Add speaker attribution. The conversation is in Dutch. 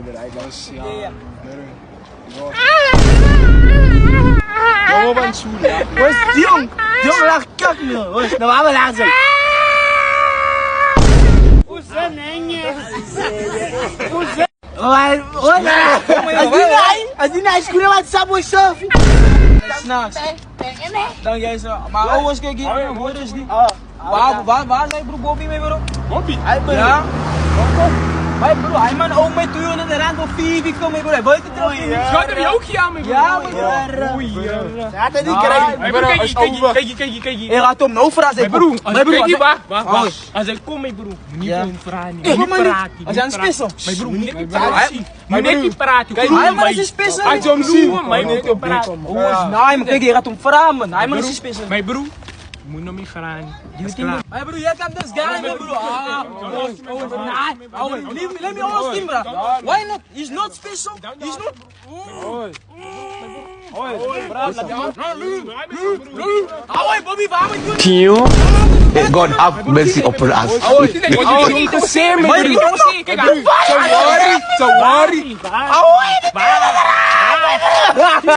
Speaker 1: Dus ja. Jongen, van schoen, ja.
Speaker 2: Wes, jong lag kak nu. Wes, nou waar we laten. Oezen, nee. Oezen. Als die nou schoenen wat Subway surf.
Speaker 3: S'nachts. Dan jij zo. Maar ouders, kijk hier. Hoor eens die. Waar zijn broer Bobby mee, bro?
Speaker 1: Bobby?
Speaker 3: Ja. Maar bro, hij man ook met u in de rand van 4 weken kom mee, bro. Buiten terug.
Speaker 1: Schat, heb je ook aan me, bro?
Speaker 3: Ja, maar
Speaker 1: Oei,
Speaker 2: Gaat het niet krijgen.
Speaker 1: Kijk.
Speaker 3: je gaat hem nou verrassen.
Speaker 1: Broer, kijk hier, wacht.
Speaker 3: Oh.
Speaker 1: Als hij komt, mijn broer. Niet
Speaker 3: Ja.
Speaker 1: om vragen.
Speaker 3: Hey,
Speaker 1: Niet
Speaker 3: maar
Speaker 1: praten.
Speaker 3: als hij aan het spissen.
Speaker 1: Mijn broer, moet niet
Speaker 3: Hij-
Speaker 1: praten. Moet net niet praten.
Speaker 3: Kijk, hij man is een spissen.
Speaker 1: Hij zou hem zien. Maar moet niet praten.
Speaker 3: Oh, nee, maar kijk, je gaat hem vragen, man. Hij man is een spissen.
Speaker 1: Mijn broer, je moet nog niet vragen. Dat is klaar.
Speaker 3: Hey bro, jij kan this guy, man, bro. Let me ask him, bro. Why not? He's not special. He's not. Bobby, waarom moet je?
Speaker 4: Tio, God have mercy upon us.
Speaker 1: Je niet te zeer, mijn broer. Kijk, sorry.